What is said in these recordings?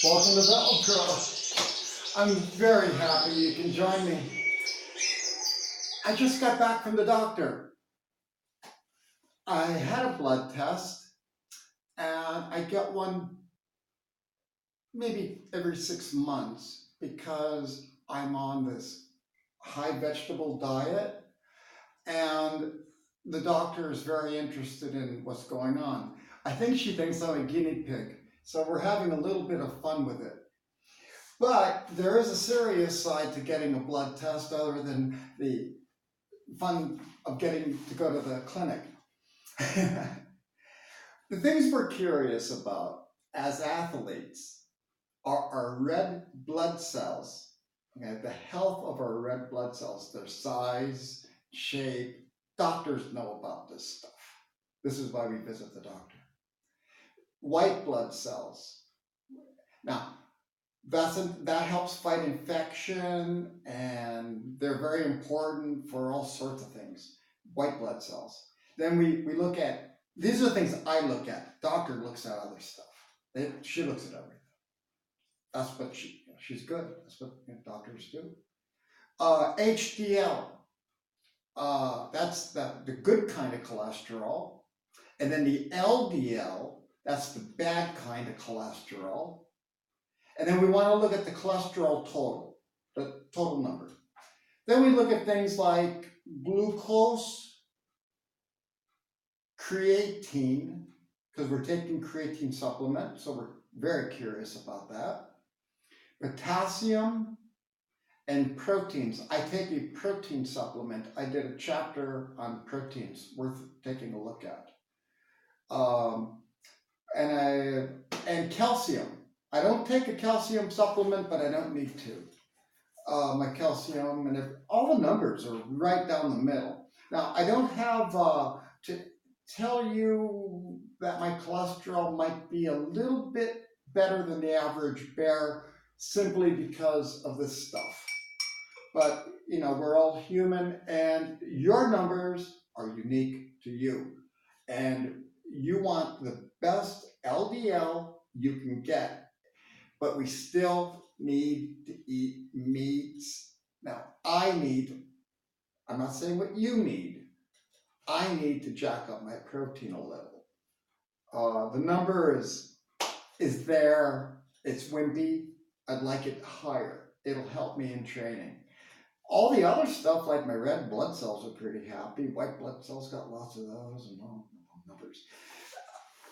Welcome to Velcro. I'm very happy you can join me. I just got back from the doctor. I had a blood test and I get one maybe every 6 months because I'm on this high vegetable diet and the doctor is very interested in what's going on. I think she thinks I'm a guinea pig, so we're having a little bit of fun with it. But there is a serious side to getting a blood test other than the fun of getting to go to the clinic. The things we're curious about as athletes are our red blood cells, okay, the health of our red blood cells, their size, shape. Doctors know about this stuff. This is why we visit the doctor. White blood cells. Now, that helps fight infection, and they're very important for all sorts of things. White blood cells. Then we look at, these are things I look at. Doctor looks at other stuff. She looks at everything. That's what she's good. That's what doctors do. HDL. That's the good kind of cholesterol. And then the LDL, that's the bad kind of cholesterol. And then we want to look at the cholesterol total, the total number. Then we look at things like glucose, creatine, because we're taking creatine supplement, so we're very curious about that. Potassium and proteins. I take a protein supplement. I did a chapter on proteins, worth taking a look at. And calcium. I don't take a calcium supplement, but I don't need to. My calcium and all the numbers are right down the middle. Now, I don't have to tell you that my cholesterol might be a little bit better than the average bear simply because of this stuff. But, we're all human, and your numbers are unique to you. And you want the best LDL you can get. But we still need to eat meats. Now, I'm not saying what you need, I need to jack up my protein a little. The number is there, it's wimpy, I'd like it higher. It'll help me in training. All the other stuff, like my red blood cells, are pretty happy. White blood cells got lots of those and all numbers.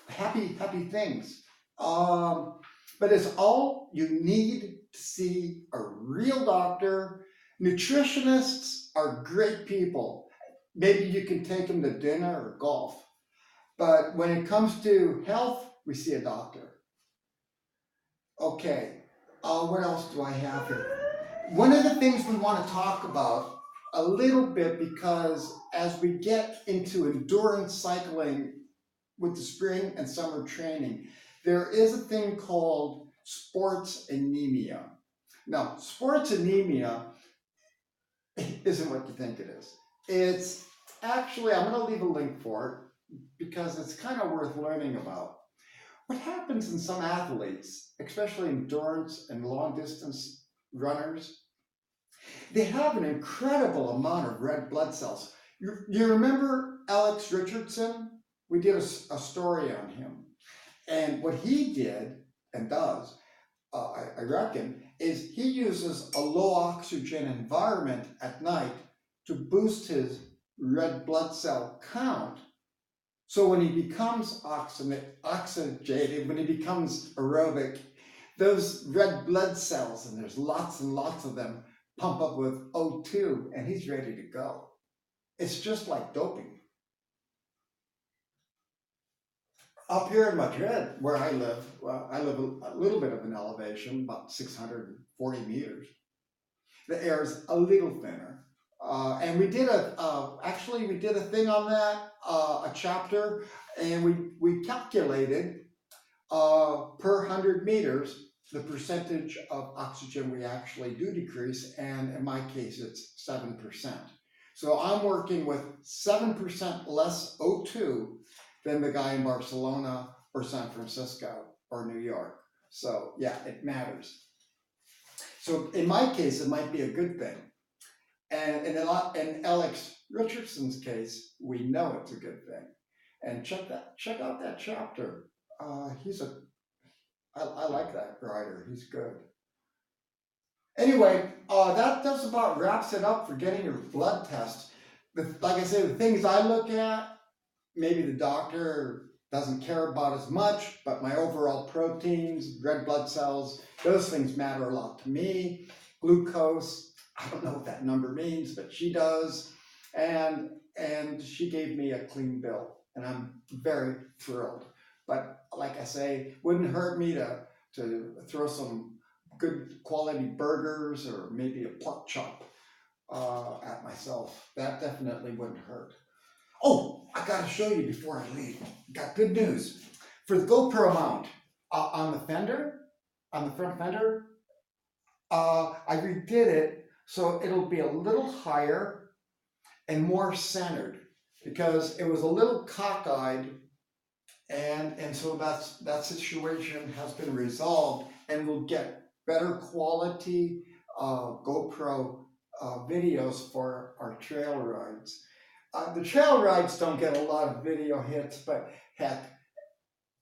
Happy things. But it's all you need to see a real doctor. Nutritionists are great people. Maybe you can take them to dinner or golf. But when it comes to health, we see a doctor. Okay, what else do I have here? One of the things we want to talk about a little bit, because as we get into endurance cycling with the spring and summer training, there is a thing called sports anemia. Now, sports anemia isn't what you think it is. It's actually, I'm going to leave a link for it because it's kind of worth learning about. What happens in some athletes, especially endurance and long distance runners, they have an incredible amount of red blood cells. You remember Alex Richardson? We did a story on him. And what he did and does, I reckon, is he uses a low oxygen environment at night to boost his red blood cell count. So when he becomes oxygenated, when he becomes aerobic, those red blood cells, and there's lots and lots of them, pump up with O2, and he's ready to go. It's just like doping. Up here in Madrid, where I live, I live a little bit of an elevation, about 640 meters. The air is a little thinner. And we did a thing on that, a chapter, and we calculated per 100 meters the percentage of oxygen we actually do decrease, and in my case, it's 7%. So I'm working with 7% less O2 than the guy in Barcelona or San Francisco or New York. So yeah, it matters. So in my case, it might be a good thing. And in Alex Richardson's case, we know it's a good thing. And check out that chapter. I like that writer. He's good. Anyway, that just about wraps it up for getting your blood test. Like I say, the things I look at, maybe the doctor doesn't care about as much, but my overall proteins, red blood cells, those things matter a lot to me. Glucose, I don't know what that number means, but she does. And she gave me a clean bill, and I'm very thrilled. But like I say, wouldn't hurt me to throw some good quality burgers or maybe a pork chop at myself. That definitely wouldn't hurt. Oh, I gotta show you before I leave. Got good news. For the GoPro mount on the fender, on the front fender, I redid it so it'll be a little higher and more centered, because it was a little cockeyed, and so that situation has been resolved, and we'll get better quality GoPro videos for our trail rides. The trail rides don't get a lot of video hits, but heck,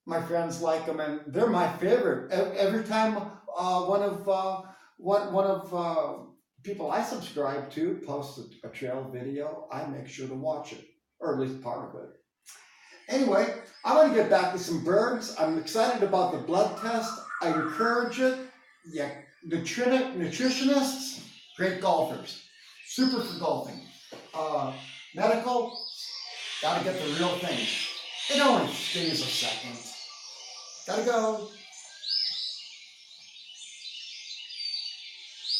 my friends like them, and they're my favorite. Every time one of people I subscribe to posts a trail video, I make sure to watch it, or at least part of it. Anyway, I want to get back to some birds. I'm excited about the blood test. I encourage it. Yeah, nutritionists, great golfers, super for golfing. Medical, gotta get the real thing. It only stings a second. Gotta go.